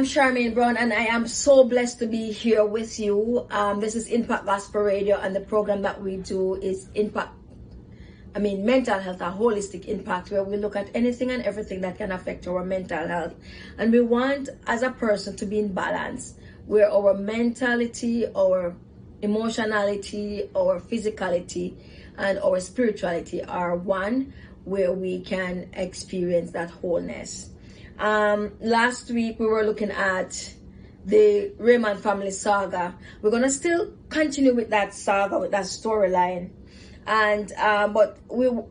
Charmaine Brown, and I am so blessed to be here with you. This is Impact Gospel Radio, and the program that we do is mental health, a holistic impact, where we look at anything and everything that can affect our mental health. And we want, as a person, to be in balance, where our mentality, our emotionality, our physicality, and our spirituality are one, where we can experience that wholeness. Last week we were looking at the Raymond family saga. We're gonna still continue with that saga, with that storyline. And but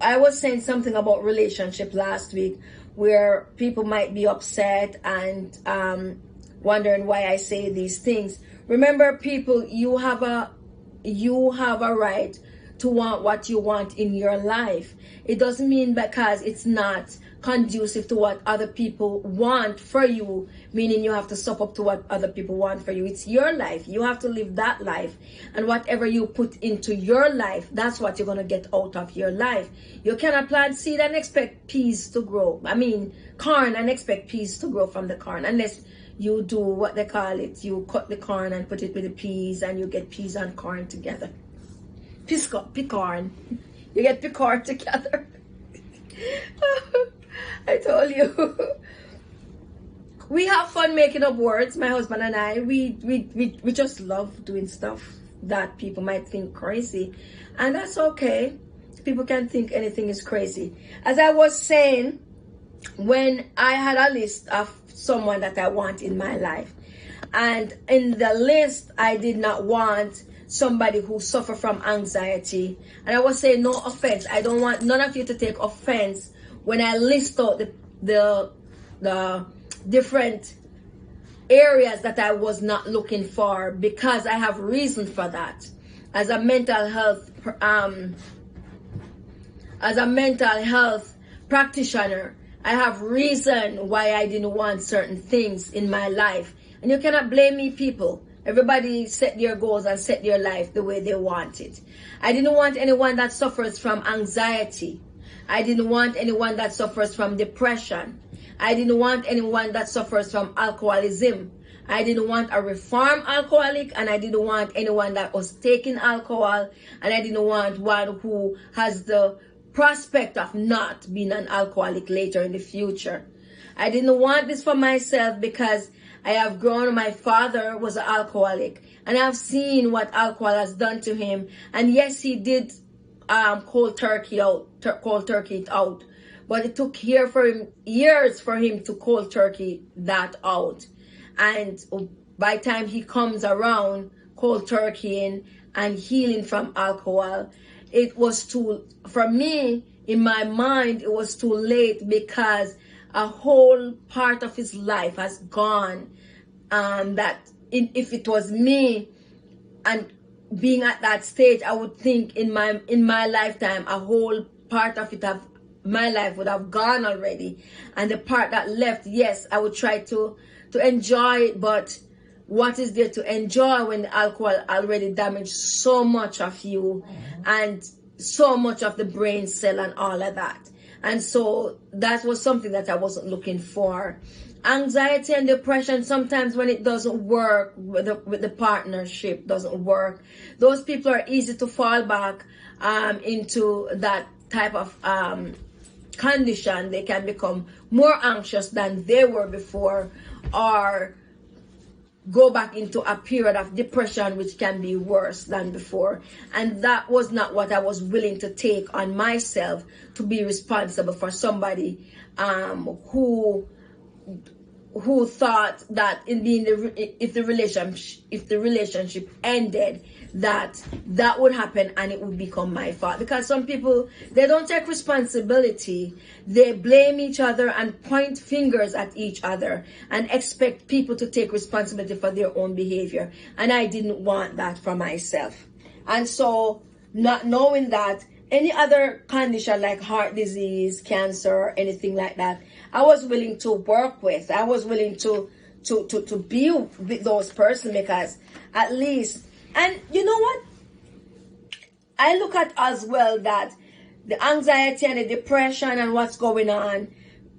I was saying something about relationship last week, where people might be upset and wondering why I say these things. Remember, people, you have a right to want what you want in your life. It doesn't mean because it's not conducive to what other people want for you, meaning you have to step up to what other people want for you. It's your life. You have to live that life. And whatever you put into your life, that's what you're going to get out of your life. You cannot plant seed and expect peas to grow. Corn, and expect peas to grow from the corn, unless you do what they call it. You cut the corn and put it with the peas, and you get peas and corn together. Picorn. You get picorn together. I told you. We have fun making up words, my husband and I. We just love doing stuff that people might think crazy. And that's okay. People can think anything is crazy. As I was saying, when I had a list of someone that I want in my life, and in the list I did not want somebody who suffer from anxiety. And I was saying, no offense, I don't want none of you to take offense when I list out the different areas that I was not looking for, because I have reason for that. As a mental health practitioner, I have reason why I didn't want certain things in my life. And you cannot blame me, people. Everybody set their goals and set their life the way they want it. I didn't want anyone that suffers from anxiety. I didn't want anyone that suffers from depression. I didn't want anyone that suffers from alcoholism. I didn't want a reformed alcoholic, and I didn't want anyone that was taking alcohol, and I didn't want one who has the prospect of not being an alcoholic later in the future. I didn't want this for myself, because I have grown. My father was an alcoholic, and I've seen what alcohol has done to him. And yes, he did cold turkey it out, but it took years for him to cold turkey that out. And by the time he comes around cold turkeying and healing from alcohol, it was for me, in my mind, it was too late, because a whole part of his life has gone. If it was me and being at that stage, I would think in my lifetime, a whole part of my life would have gone already. And the part that left, yes, I would try to enjoy it, but what is there to enjoy when the alcohol already damaged so much of you and so much of the brain cell and all of that? And so that was something that I wasn't looking for. Anxiety and depression, sometimes when it doesn't work with the partnership, doesn't work, those people are easy to fall back into that type of condition. They can become more anxious than they were before, or go back into a period of depression, which can be worse than before. And that was not what I was willing to take on myself, to be responsible for somebody who thought that if the relationship ended, that would happen and it would become my fault. Because some people, they don't take responsibility. They blame each other and point fingers at each other and expect people to take responsibility for their own behavior. And I didn't want that for myself. And so, not knowing that, any other condition like heart disease, cancer, anything like that, I was willing to work with. I was willing to be with those persons, because at least, and you know what? I look at as well that the anxiety and the depression and what's going on,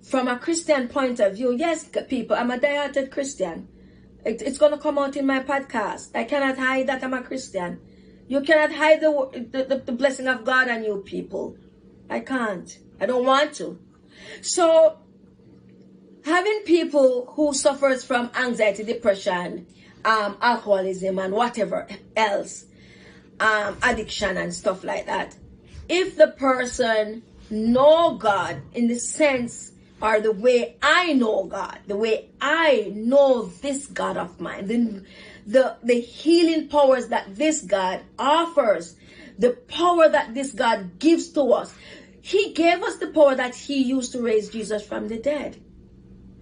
from a Christian point of view, yes, people, I'm a diehard Christian. It's going to come out in my podcast. I cannot hide that I'm a Christian. You cannot hide the blessing of God on you people. I can't. I don't want to. So, having people who suffers from anxiety, depression, alcoholism, and whatever else, addiction and stuff like that, if the person know God in the sense or the way I know God, the way I know this God of mine, the healing powers that this God offers, the power that this God gives to us. He gave us the power that he used to raise Jesus from the dead.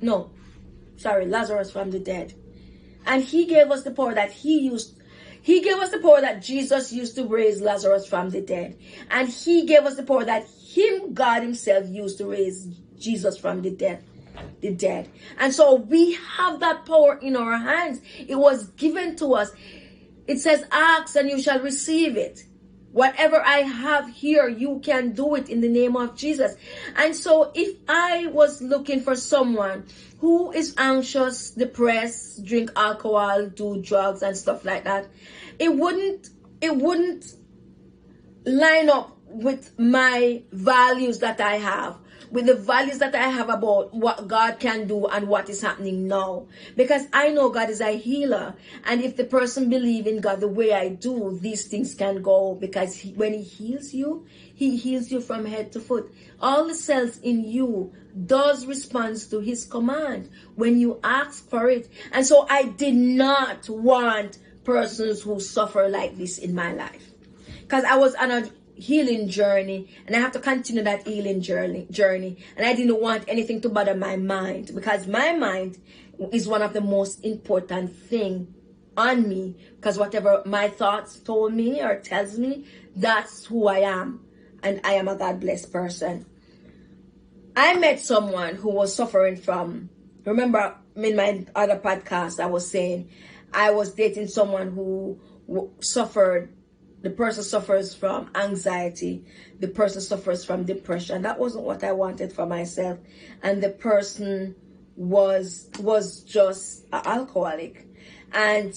No, sorry, Lazarus from the dead. And he gave us the power that he gave us the power that Jesus used to raise Lazarus from the dead. And he gave us the power that God himself used to raise Jesus from the dead. And so we have that power in our hands. It was given to us. It says, ask and you shall receive it. Whatever I have here, you can do it in the name of Jesus. And so if I was looking for someone who is anxious, depressed, drink alcohol, do drugs and stuff like that, it wouldn't line up with my values that I have, with the values that I have about what God can do and what is happening now. Because I know God is a healer. And if the person believes in God the way I do, these things can go. Because when he heals you from head to foot. All the cells in you does respond to his command when you ask for it. And so I did not want persons who suffer like this in my life. Because I was on a healing journey and I have to continue that healing journey, and I didn't want anything to bother my mind, because my mind is one of the most important thing on me, because whatever my thoughts told me or tells me, that's who I am, and I am a God-blessed person. I met someone who was suffering from, remember in my other podcast I was saying I was dating someone who suffered. The person suffers from anxiety. The person suffers from depression. That wasn't what I wanted for myself. And the person was just an alcoholic. And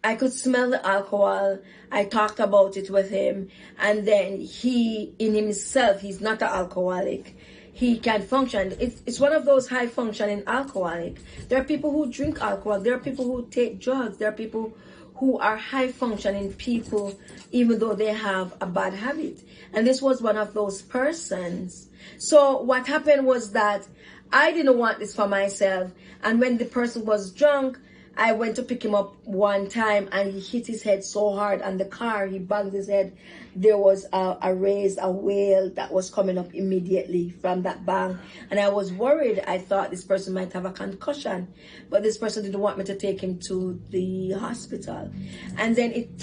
I could smell the alcohol. I talked about it with him. And then he, in himself, he's not an alcoholic. He can function. It's one of those high functioning alcoholic. There are people who drink alcohol. There are people who take drugs. There are people who are high functioning people, even though they have a bad habit. And this was one of those persons. So what happened was that I didn't want this for myself. And when the person was drunk, I went to pick him up one time and he hit his head so hard on the car, he banged his head. There was a wail that was coming up immediately from that bang. And I was worried. I thought this person might have a concussion, but this person didn't want me to take him to the hospital. And then it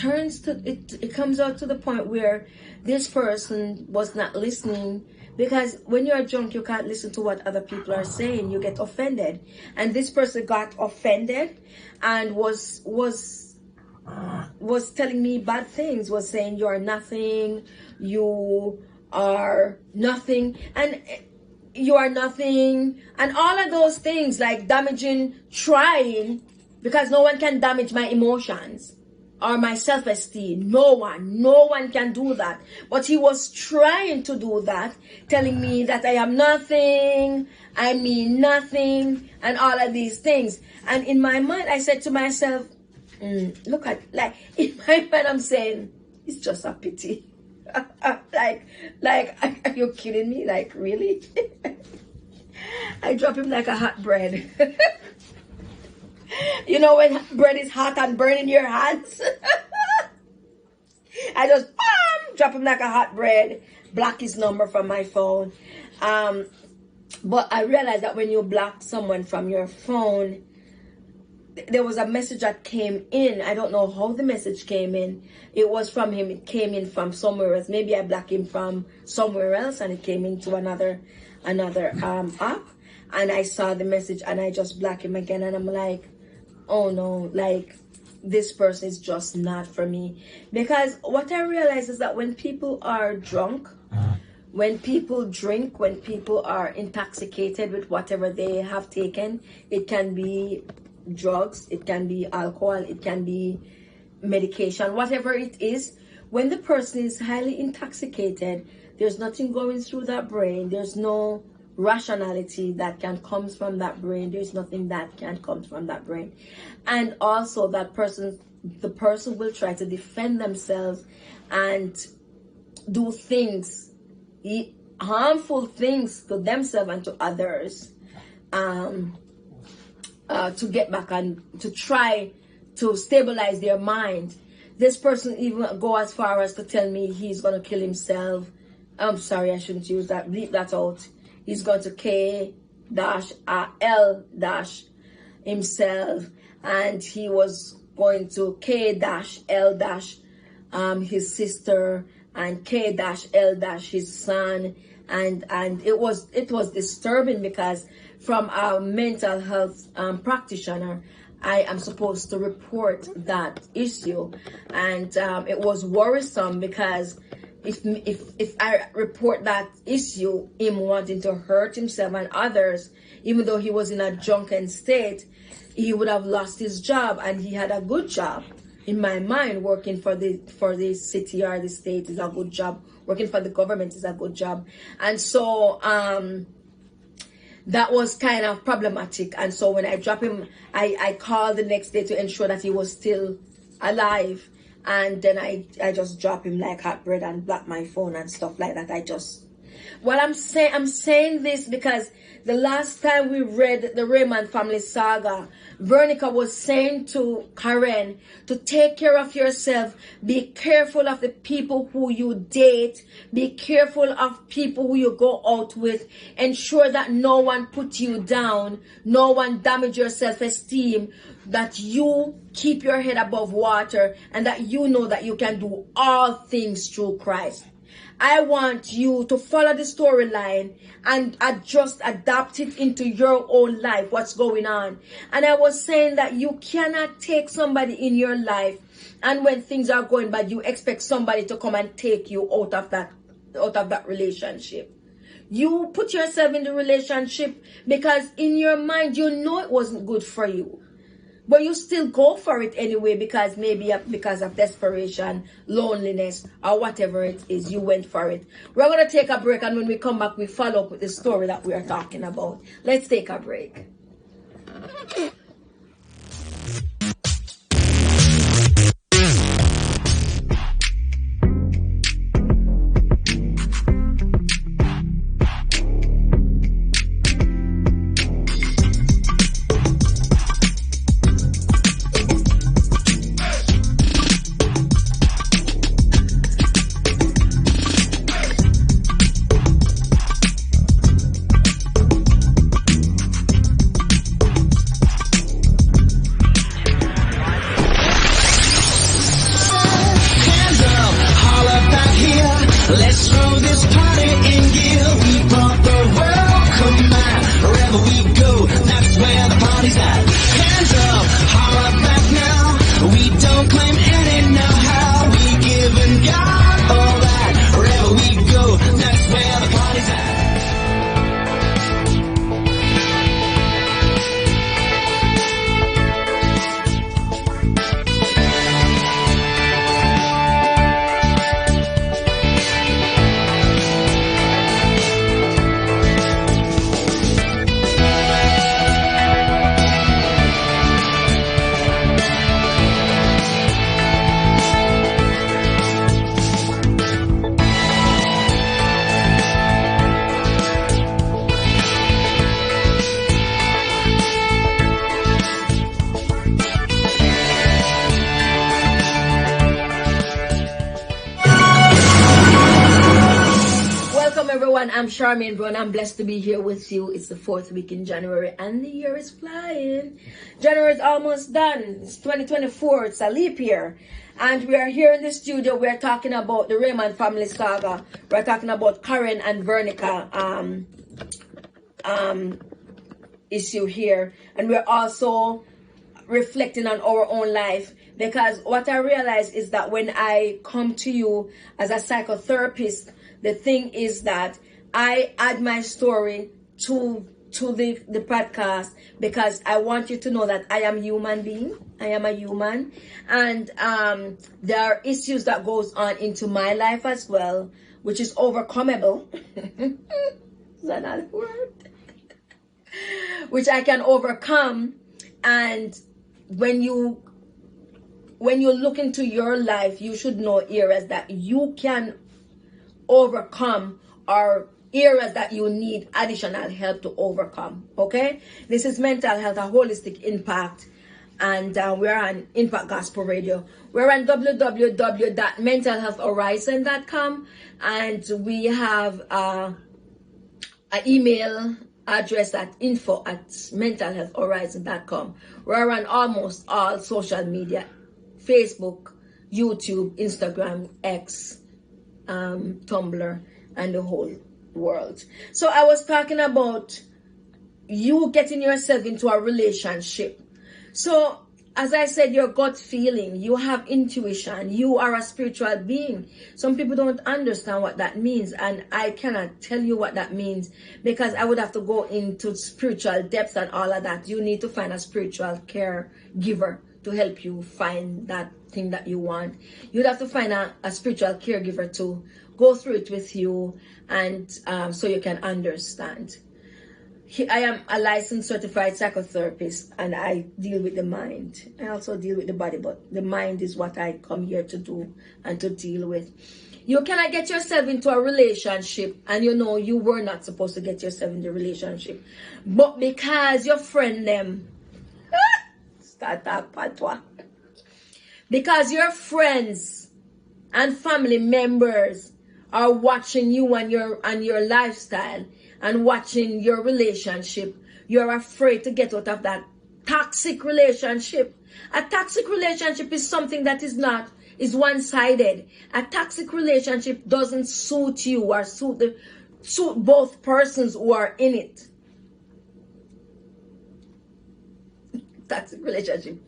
comes out to the point where this person was not listening. Because when you're drunk, you can't listen to what other people are saying. You get offended. And this person got offended and was telling me bad things, was saying you're nothing, you are nothing, and you are nothing, and all of those things, like trying, because no one can damage my emotions or my self-esteem. No one can do that. But he was trying to do that, telling me that I am nothing, I mean nothing, and all of these things. And in my mind, I said to myself, look at, like, in my mind, I'm saying, it's just a pity. like, are you kidding me? Like, really? I drop him like a hot bread. You know when bread is hot and burning your hands? I just drop him like a hot bread, block his number from my phone. But I realized that when you block someone from your phone, there was a message that came in. I don't know how the message came in. It was from him. It came in from somewhere else. Maybe I blocked him from somewhere else and it came into another app. And I saw the message and I just blocked him again. And I'm like, oh no, like, this person is just not for me. Because what I realize is that when people are drunk, when people drink, when people are intoxicated with whatever they have taken, it can be drugs, it can be alcohol, it can be medication, whatever it is. When the person is highly intoxicated, there's nothing going through that brain. There's no rationality that can come from that brain. There's nothing that can come from that brain. And also the person will try to defend themselves and do things, harmful things to themselves and to others, to get back and to try to stabilize their mind. This person even go as far as to tell me he's going to kill himself. I'm sorry, I shouldn't use that. Bleep that out. He's going to K-L- himself, and he was going to K-L- his sister, and K-L- his son, and it was disturbing, because from a mental health practitioner, I am supposed to report that issue, and it was worrisome, because if I report that issue, him wanting to hurt himself and others, even though he was in a drunken state, he would have lost his job, and he had a good job. In my mind, working for the city or the state is a good job. Working for the government is a good job. And so that was kind of problematic. And so when I dropped him, I called the next day to ensure that he was still alive. And then I just drop him like hot bread and block my phone and stuff like that. I'm saying this because the last time we read the Raymond family saga, Veronica was saying to Karen to take care of yourself. Be careful of the people who you date. Be careful of people who you go out with. Ensure that no one put you down. No one damage your self-esteem. That you keep your head above water, and that you know that you can do all things through Christ. I want you to follow the storyline and just adapt it into your own life, what's going on. And I was saying that you cannot take somebody in your life, and when things are going bad, you expect somebody to come and take you out of that relationship. You put yourself in the relationship because in your mind, you know it wasn't good for you. But you still go for it anyway, because maybe because of desperation, loneliness, or whatever it is, you went for it. We're going to take a break, and when we come back, we follow up with the story that we are talking about. Let's take a break. Everyone, I'm Charmaine Brown. I'm blessed to be here with you. It's the 4th week in January and the year is flying. January is almost done. It's 2024. It's a leap year. And we are here in the studio. We're talking about the Raymond family saga. We're talking about Karen and Veronica issue here. And we're also reflecting on our own life, because what I realize is that when I come to you as a psychotherapist, The thing is that I add my story to the podcast because I want you to know that I am a human being. I am a human, and there are issues that goes on into my life as well, which is overcomable. Is that not a word? Which I can overcome. And when you look into your life, you should know areas that you can overcome or areas that you need additional help to overcome. Okay, this is Mental Health, a holistic impact, and we're on Impact Gospel Radio. We're on www.mentalhealthhorizon.com, and we have an email address at info@mentalhealthhorizon.com. We're on almost all social media: Facebook, YouTube, Instagram, X, Tumblr, and the whole world. So I was talking about you getting yourself into a relationship. So as I said, your gut feeling, you have intuition, you are a spiritual being. Some people don't understand what that means, and I cannot tell you what that means because I would have to go into spiritual depth and all of that. You need to find a spiritual caregiver to help you find that thing that you want. You'd have to find a spiritual caregiver to go through it with you, and so you can understand. I am a licensed certified psychotherapist, and I deal with the mind. I also deal with the body, but the mind is what I come here to do and to deal with. You cannot get yourself into a relationship, and you know you were not supposed to get yourself in the relationship, but because your friend them start that patwa, because your friends and family members are watching you and your lifestyle and watching your relationship, you're afraid to get out of that toxic relationship. A toxic relationship is something that is one-sided. A toxic relationship doesn't suit you or suit both persons who are in it. Toxic relationship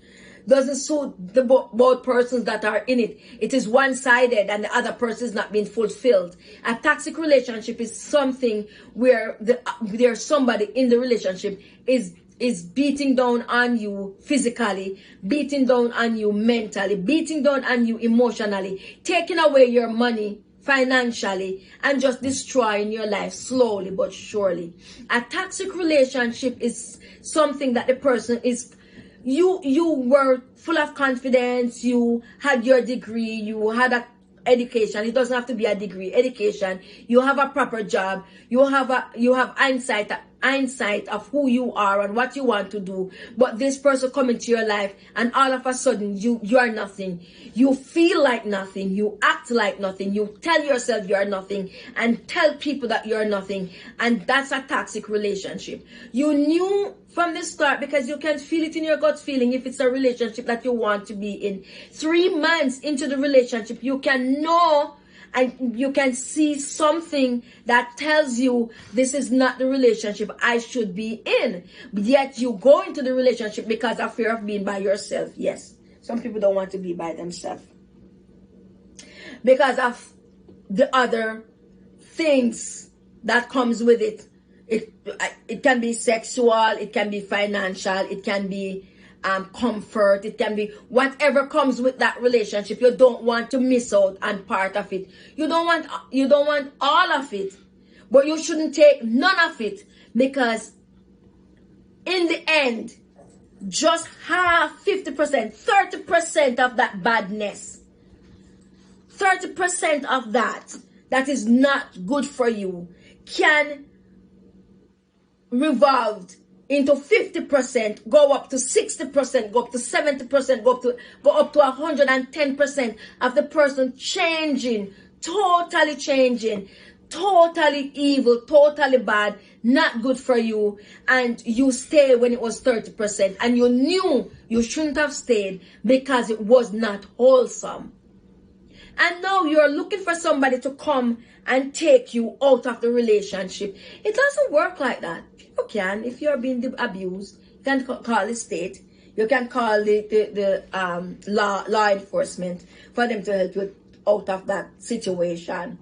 doesn't suit both persons that are in it. It is one-sided and the other person is not being fulfilled. A toxic relationship is something where there's somebody in the relationship is beating down on you physically, beating down on you mentally, beating down on you emotionally, taking away your money financially, and just destroying your life slowly but surely. A toxic relationship is something that the person is, you were full of confidence, you had your degree, you had a education. It doesn't have to be a degree, education. You have a proper job, you have hindsight of who you are and what you want to do, but this person come into your life and all of a sudden you are nothing. You feel like nothing, you act like nothing, you tell yourself you are nothing and tell people that you are nothing, and that's a toxic relationship. You knew from the start, because you can feel it in your gut feeling if it's a relationship that you want to be in. 3 months into the relationship, you can know and you can see something that tells you this is not the relationship I should be in. But yet you go into the relationship because of fear of being by yourself. Yes, some people don't want to be by themselves because of the other things that comes with it. It can be sexual, it can be financial, it can be comfort, it can be whatever comes with that relationship. You don't want to miss out on part of it. You don't want all of it, but you shouldn't take none of it, because in the end, just half, 50%, 30% of that badness, 30% of that is not good for you can revolved into 50%, go up to 60%, go up to 70%, go up to 110% of the person changing, totally evil, totally bad, not good for you, and you stay when it was 30%, and you knew you shouldn't have stayed because it was not wholesome. And now you're looking for somebody to come and take you out of the relationship. It doesn't work like that. You can, if you're being abused, you can call the state. You can call the law enforcement for them to help you out of that situation.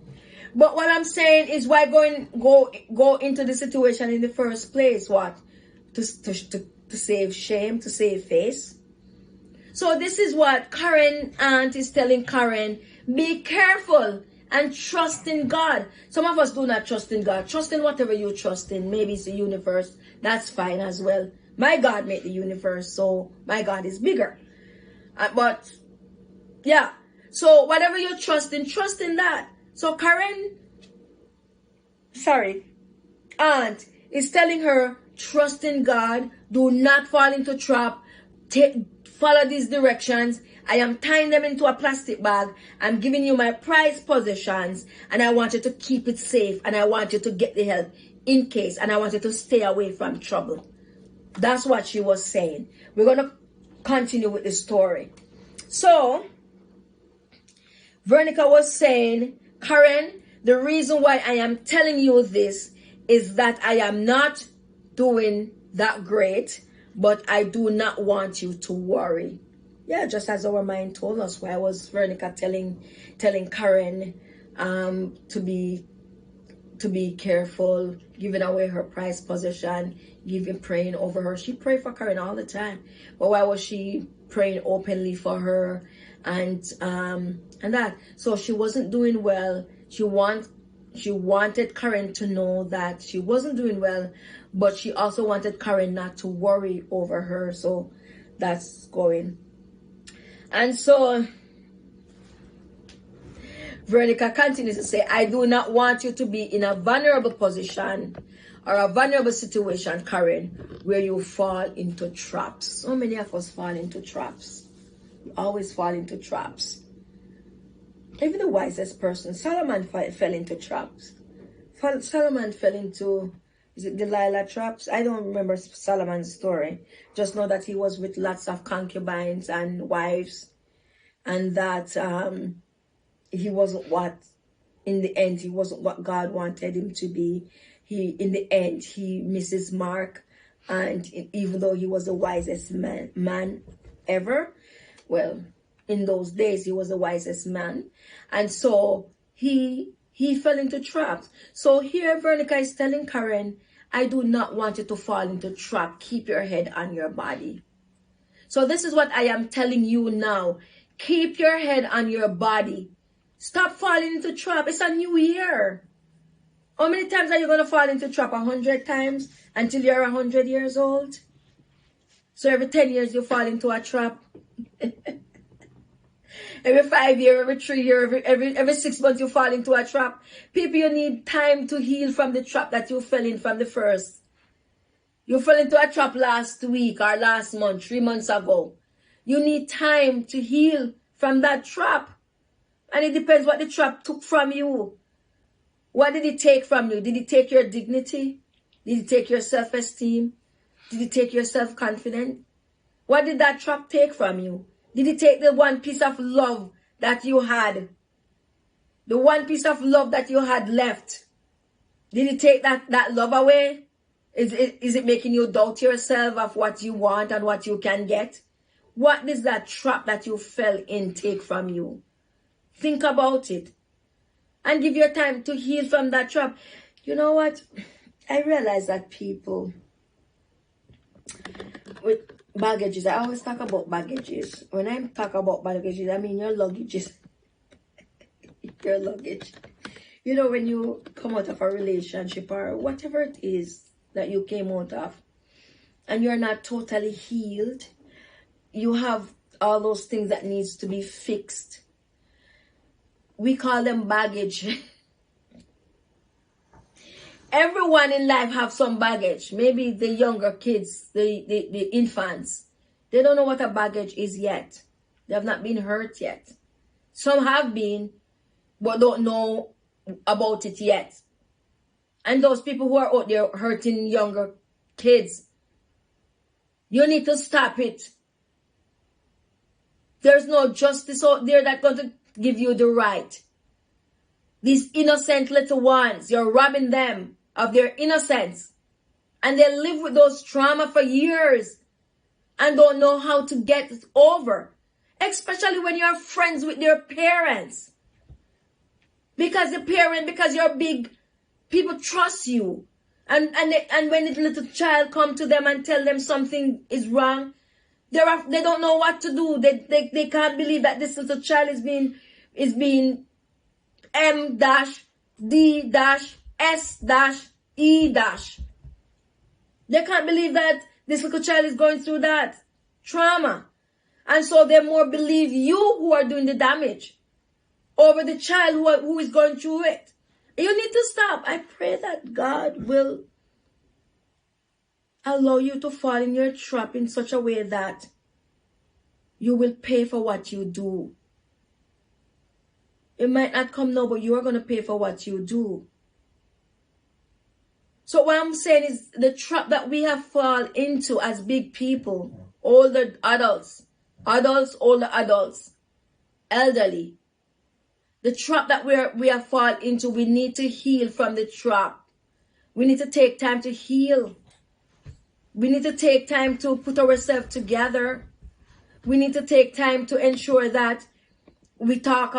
But what I'm saying is, why go into the situation in the first place? What? To save shame, to save face. So this is what Karen aunt is telling Karen. Be careful and trust in God. Some of us do not trust in God. Trust in whatever you trust in. Maybe it's the universe. That's fine as well. My God made the universe, so my God is bigger. But yeah, so whatever you trust in that. So Karen, aunt is telling her, trust in God. Do not fall into trap. Follow these directions. I am tying them into a plastic bag. I'm giving you my prized possessions, and I want you to keep it safe, and I want you to get the help in case, and I want you to stay away from trouble. That's what she was saying. We're going to continue with the story. So, Veronica was saying, Karen, the reason why I am telling you this is that I am not doing that great, but I do not want you to worry. Yeah, just as our mind told us. Why was Veronica telling Karen to be careful, giving away her prized possession, praying over her. She prayed for Karen all the time. But why was she praying openly for her and that? So she wasn't doing well. She wanted Karen to know that she wasn't doing well, but she also wanted Karen not to worry over her. So that's going. And so Veronica continues to say, I do not want you to be in a vulnerable position or a vulnerable situation, Karen, where you fall into traps. So many of us fall into traps. We always fall into traps. Even the wisest person, Solomon fell into traps. Solomon fell into, is it Delilah traps? I don't remember Solomon's story. Just know that he was with lots of concubines and wives, and that he wasn't in the end, he wasn't what God wanted him to be. In the end, he misses mark. And even though he was the wisest man ever, well, in those days, he was the wisest man. And so he fell into traps. So here, Veronica is telling Karen, I do not want you to fall into trap. Keep your head on your body. So this is what I am telling you now. Keep your head on your body. Stop falling into trap. It's a new year. How many times are you going to fall into trap? 100 times until you're 100 years old? So every 10 years you fall into a trap. Every 5 years, every 3 years, every 6 months you fall into a trap. People, you need time to heal from the trap that you fell in from the first. You fell into a trap last week or last month, 3 months ago. You need time to heal from that trap. And it depends what the trap took from you. What did it take from you? Did it take your dignity? Did it take your self-esteem? Did it take your self-confidence? What did that trap take from you? Did it take the one piece of love that you had? The one piece of love that you had left? Did it take that love away? Is it making you doubt yourself of what you want and what you can get? What does that trap that you fell in take from you? Think about it. And give your time to heal from that trap. You know what? I realize that people with baggages, I always talk about baggages. When I talk about baggages, I mean your luggages. Your luggage. You know, when you come out of a relationship or whatever it is that you came out of, and you're not totally healed, you have all those things that needs to be fixed. We call them baggage. Everyone in life have some baggage. Maybe the younger kids, the infants, they don't know what a baggage is yet. They have not been hurt yet. Some have been, but don't know about it yet. And those people who are out there hurting younger kids, you need to stop it. There's no justice out there that's going to give you the right. These innocent little ones, you're robbing them of their innocence. And they live with those trauma for years and don't know how to get it over. Especially when you're friends with their parents. Because the parent, because you're big, people trust you. And when the little child come to them and tell them something is wrong, they don't know what to do. They can't believe that this little child is being M dash D dash S dash E dash. They can't believe that this little child is going through that trauma. And so they more believe you who are doing the damage over the child who is going through it. You need to stop. I pray that God will allow you to fall in your trap in such a way that you will pay for what you do. It might not come now, but you are going to pay for what you do. So what I'm saying is the trap that we have fallen into as big people, older adults, older adults, elderly, the trap that we have fallen into, we need to heal from the trap. We need to take time to heal. We need to take time to put ourselves together. We need to take time to ensure that we talk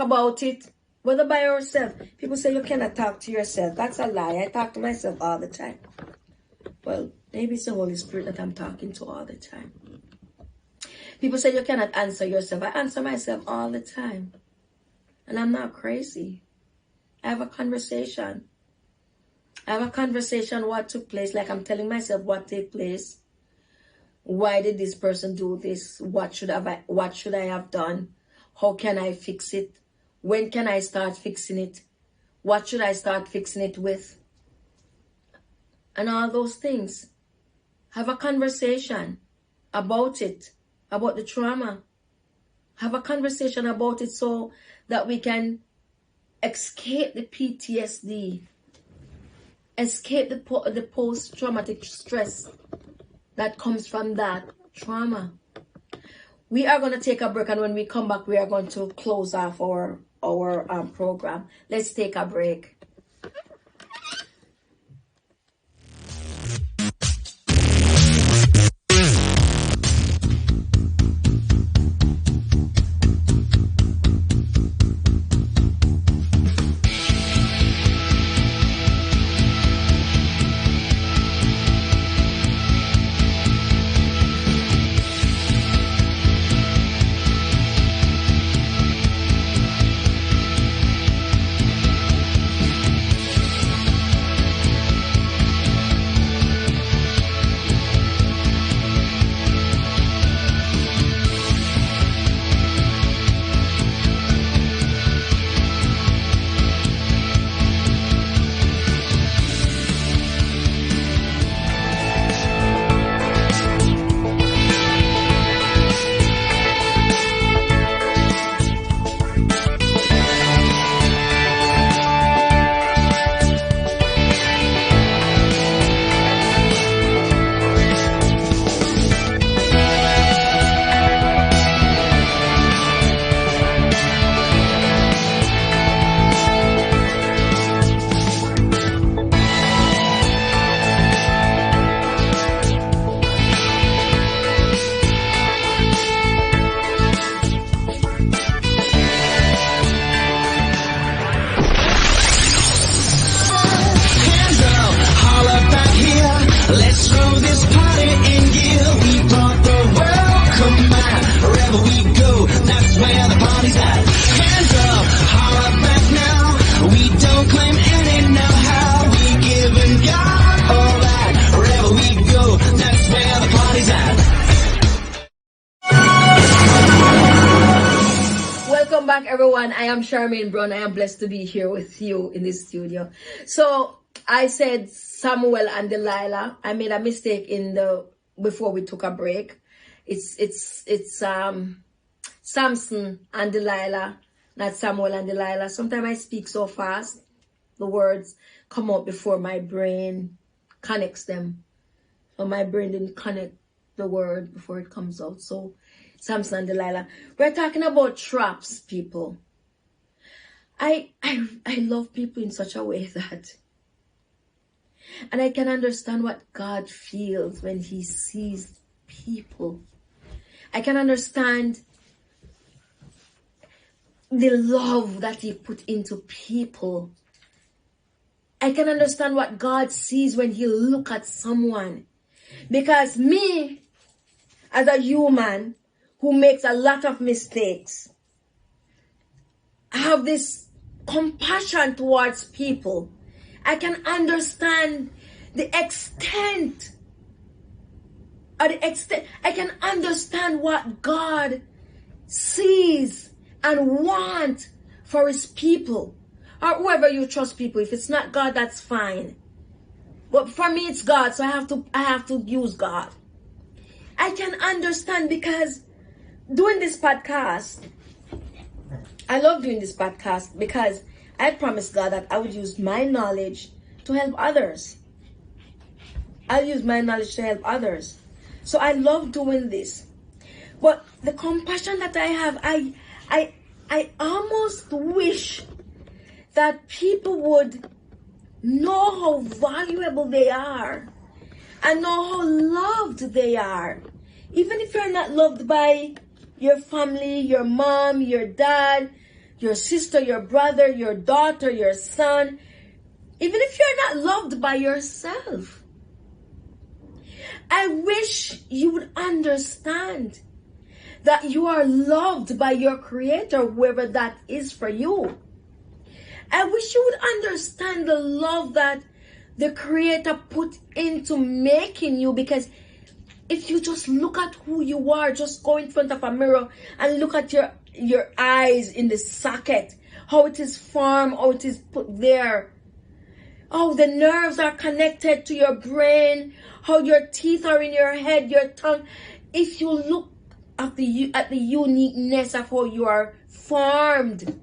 about it, whether by ourselves. People say you cannot talk to yourself. That's a lie. I talk to myself all the time. Well, maybe it's the Holy Spirit that I'm talking to all the time. People say you cannot answer yourself. I answer myself all the time. And I'm not crazy. I have a conversation. I have a conversation what took place. Like I'm telling myself what took place. Why did this person do this? What should I have done? How can I fix it? When can I start fixing it? What should I start fixing it with? And all those things. Have a conversation about it, about the trauma. Have a conversation about it so that we can escape the PTSD, escape the post-traumatic stress that comes from that trauma. We are going to take a break, and when we come back, we are going to close off our program. Let's take a break. Welcome back, everyone. I am Charmaine Brown. I am blessed to be here with you in this studio. So I said Samuel and Delilah. I made a mistake before we took a break. It's Samson and Delilah, not Samuel and Delilah. Sometimes I speak so fast, the words come out before my brain connects them. So my brain didn't connect the word before it comes out. So Samson and Delilah. We're talking about traps, people. I love people in such a way that, and I can understand what God feels when he sees people. I can understand the love that he put into people. I can understand what God sees when he look at someone. Because me, as a human who makes a lot of mistakes, I have this compassion towards people. I can understand the extent, I can understand what God sees and wants for his people. Or whoever you trust people. If it's not God, that's fine. But for me, it's God, so I have to use God. I can understand because doing this podcast, I love doing this podcast because I promised God that I would use my knowledge to help others. I'll use my knowledge to help others. So I love doing this. But the compassion that I have, I almost wish that people would know how valuable they are and know how loved they are. Even if you're not loved by your family, your mom, your dad, your sister, your brother, your daughter, your son, even if you're not loved by yourself, I wish you would understand that you are loved by your Creator, whoever that is for you. I wish you would understand the love that the Creator put into making you, because if you just look at who you are, just go in front of a mirror and look at your eyes in the socket, how it is formed, how it is put there, how the nerves are connected to your brain, how your teeth are in your head, your tongue. If you look at the uniqueness of how you are formed,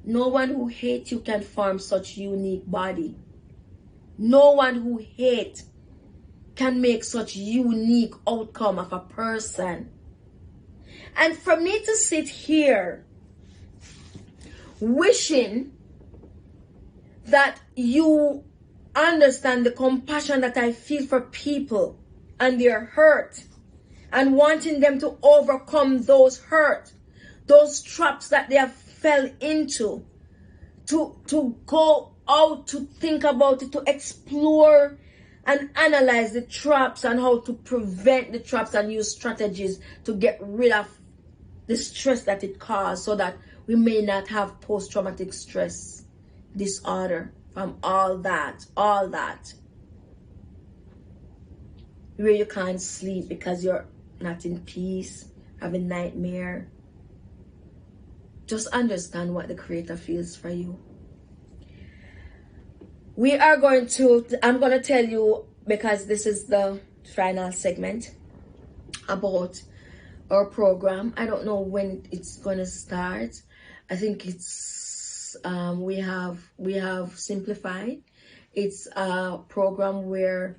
no one who hates you can form such unique body. No one who hates can make such unique outcome of a person. And for me to sit here wishing that you understand the compassion that I feel for people and their hurt, and wanting them to overcome those hurt, those traps that they have fell into, to go out, to think about it, to explore and analyze the traps and how to prevent the traps and use strategies to get rid of the stress that it caused, so that we may not have post-traumatic stress disorder from all that, where you can't sleep because you're not in peace, having nightmare. Just understand what the Creator feels for you. I'm going to tell you, because this is the final segment, about our program. I don't know when it's going to start. I think it's we have simplified. It's a program where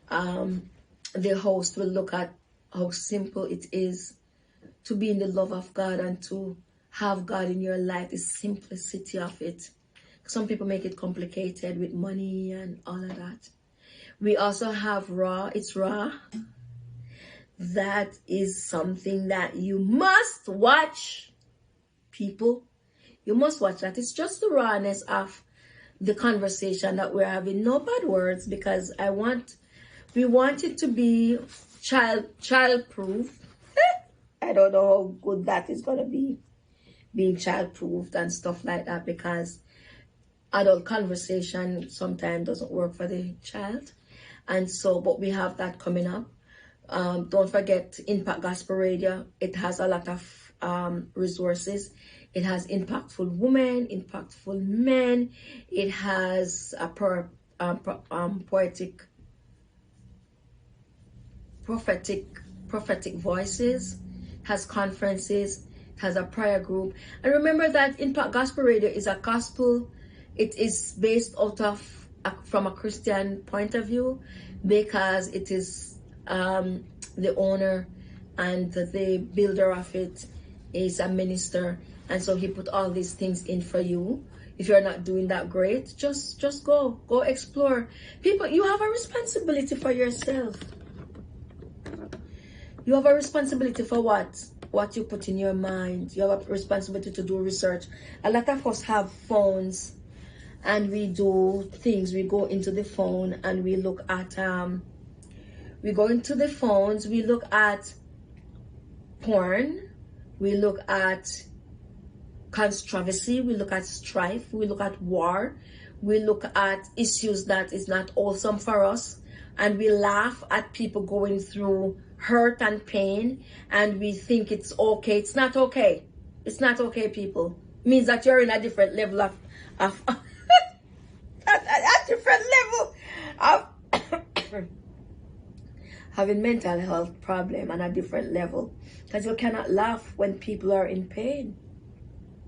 the host will look at how simple it is to be in the love of God and to have God in your life, the simplicity of it. Some people make it complicated with money and all of that. We also have raw. It's raw. That is something that you must watch, people. You must watch that. It's just the rawness of the conversation that we're having. No bad words, because we want it to be child-proof. I don't know how good that is going to be, being child-proofed and stuff like that, because adult conversation sometimes doesn't work for the child. And so, but we have that coming up. Don't forget Impact Gospel Radio. It has a lot of resources. It has impactful women, impactful men. It has a prophetic voices. Has conferences. Has a prayer group. And remember that Impact Gospel Radio is a gospel. It is based out of from a Christian point of view, because it is the owner and the builder of it is a minister, and so he put all these things in for you. If you're not doing that, great. Just go explore. People, you have a responsibility for yourself. You have a responsibility for what? what you put in your mind. You have a responsibility to do research. A lot of us have phones and we do things. We go into the phone and we look at we go into the phones, we look at porn, we look at controversy, we look at strife, we look at war, we look at issues that is not awesome for us, and we laugh at people going through hurt and pain, and we think it's okay. It's not okay. It's not okay, people. It means that you're in a different level of a different level of having mental health problem on a different level, because you cannot laugh when people are in pain.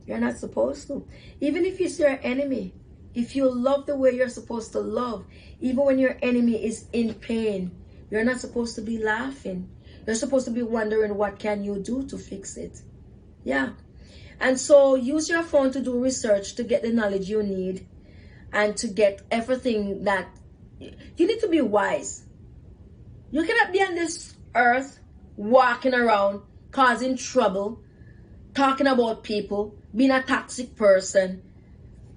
You're not supposed to. Even if it's your enemy, if you love the way you're supposed to love, even when your enemy is in pain, you're not supposed to be laughing. You're supposed to be wondering, what can you do to fix it? Yeah. And so use your phone to do research, to get the knowledge you need, and to get everything that you need to be wise. You cannot be on this earth walking around causing trouble, talking about people, being a toxic person,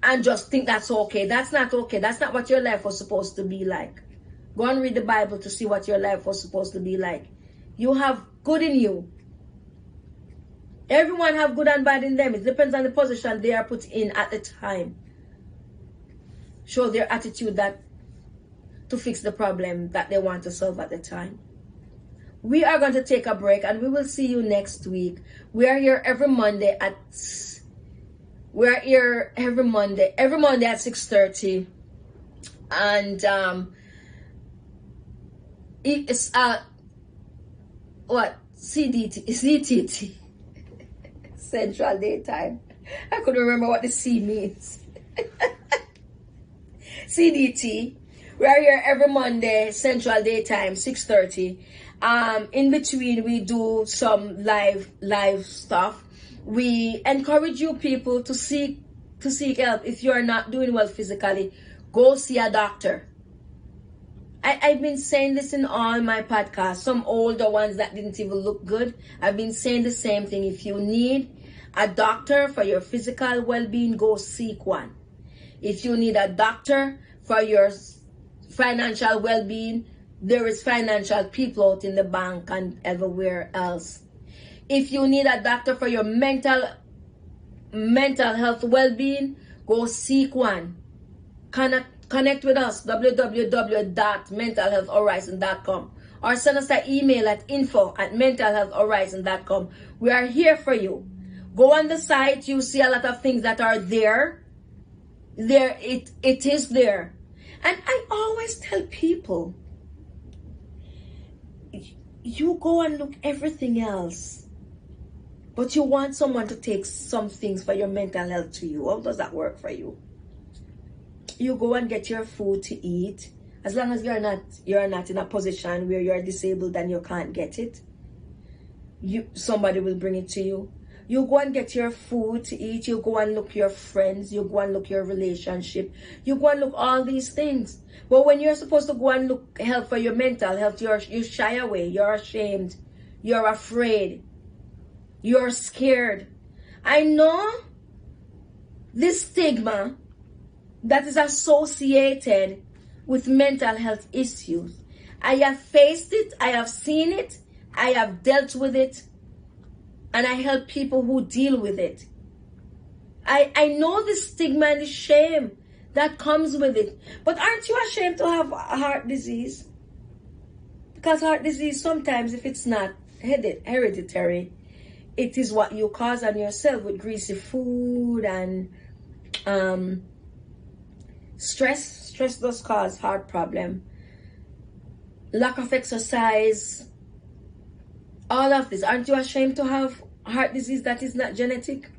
and just think that's okay. That's not okay. That's not what your life was supposed to be like. Go and read the Bible to see what your life was supposed to be like. You have good in you. Everyone have good and bad in them. It depends on the position they are put in at the time. Show their attitude that to fix the problem that they want to solve at the time. We are going to take a break and we will see you next week. We are here every Monday at 6:30. And it's CTT Central Daytime. I couldn't remember what the C means. CDT. We are here every Monday, Central Daytime, 6:30. In between, we do some live stuff. We encourage you people to seek help. If you are not doing well physically, go see a doctor. I've been saying this in all my podcasts, some older ones that didn't even look good. I've been saying the same thing. If you need a doctor for your physical well-being, go seek one. If you need a doctor for your financial well-being, there is financial people out in the bank and everywhere else. If you need a doctor for your mental health well-being, go seek one. Connect with us, www.mentalhealthhorizon.com, or send us an email at info@mentalhealthhorizon.com. We are here for you. Go on the site, you see a lot of things that are there. It is there. And I always tell people, you go and look everything else, but you want someone to take some things for your mental health to you. How does that work for you? You go and get your food to eat. As long as you're not in a position where you're disabled and you can't get it, somebody will bring it to you. You go and get your food to eat. You go and look your friends. You go and look your relationship. You go and look all these things. But when you're supposed to go and look help for your mental health, you shy away. You're ashamed. You're afraid. You're scared. I know this stigma that is associated with mental health issues. I have faced it. I have seen it. I have dealt with it. And I help people who deal with it. I know the stigma and the shame that comes with it. But aren't you ashamed to have a heart disease? Because heart disease, sometimes if it's not hereditary, it is what you cause on yourself with greasy food and stress. Stress does cause heart problem. Lack of exercise. All of this. Aren't you ashamed to have heart disease that is not genetic?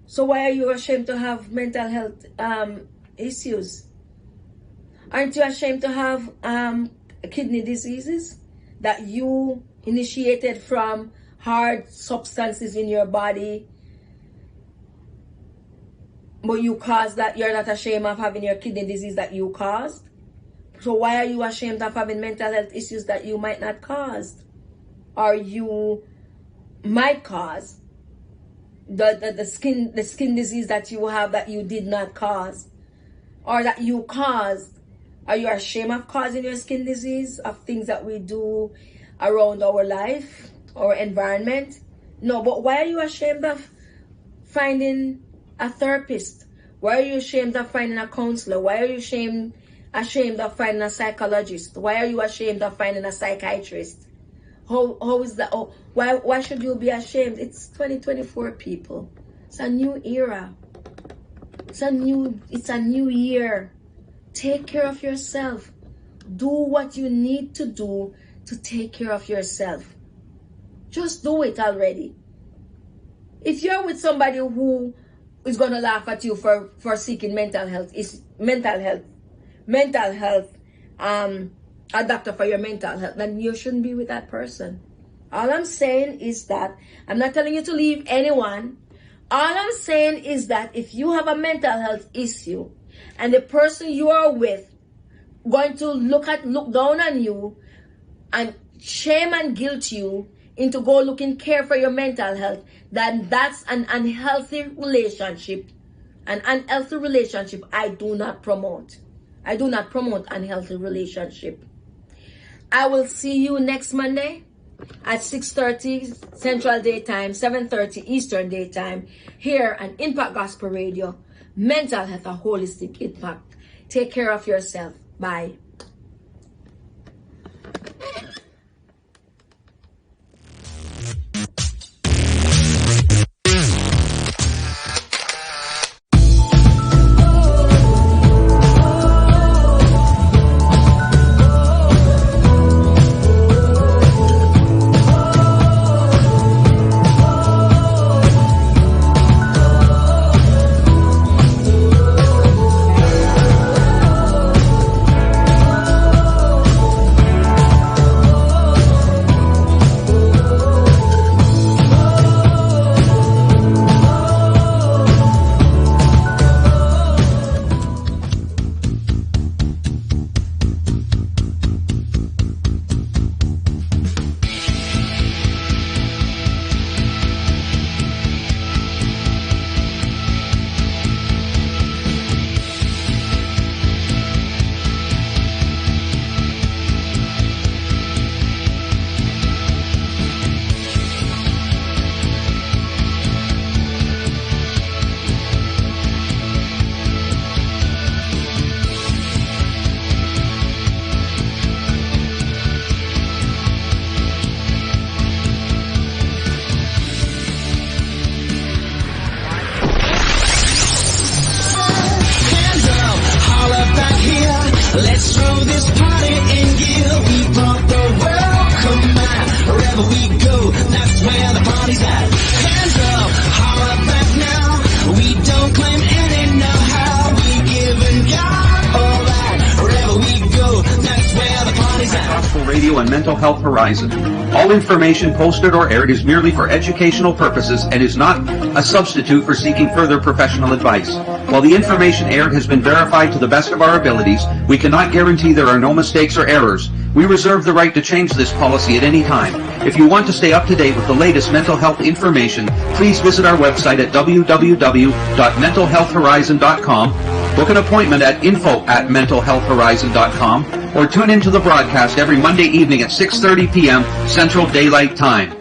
So why are you ashamed to have mental health issues? Aren't you ashamed to have kidney diseases that you initiated from hard substances in your body, but you caused that? You're not ashamed of having your kidney disease that you caused? So why are you ashamed of having mental health issues that you might not cause? Or you might cause, the skin disease that you have that you did not cause, or that you caused. Are you ashamed of causing your skin disease, of things that we do around our life, our environment? No, but why are you ashamed of finding a therapist? Why are you ashamed of finding a counselor? Why are you ashamed of finding a psychologist? Why are you ashamed of finding a psychiatrist? How is that? Oh, why should you be ashamed? It's 2024, people. It's a new era. It's a new year. Take care of yourself. Do what you need to do to take care of yourself. Just do it already. If you're with somebody who is gonna laugh at you for seeking mental health, a doctor for your mental health, then you shouldn't be with that person. All I'm saying is that, I'm not telling you to leave anyone. All I'm saying is that if you have a mental health issue and the person you are with going to look down on you and shame and guilt you into go looking care for your mental health, then that's an unhealthy relationship. An unhealthy relationship I do not promote. I do not promote unhealthy relationship. I will see you next Monday at 6:30 Central Daytime, 7:30 Eastern Daytime, here on Impact Gospel Radio. Mental health, a holistic impact. Take care of yourself. Bye. Let's throw this party in gear. We brought the welcome mat. Wherever we go, that's where the party's at. Hands up, holler back now. We don't claim any know-how. We giving God all that. Wherever we go, that's where the party's at. Gospel Radio and Mental Health Horizon. All information posted or aired is merely for educational purposes and is not a substitute for seeking further professional advice. While the information aired has been verified to the best of our abilities, we cannot guarantee there are no mistakes or errors. We reserve the right to change this policy at any time. If you want to stay up to date with the latest mental health information, please visit our website at www.mentalhealthhorizon.com, book an appointment at info@mentalhealthhorizon.com, or tune into the broadcast every Monday evening at 6:30 p.m. Central Daylight Time.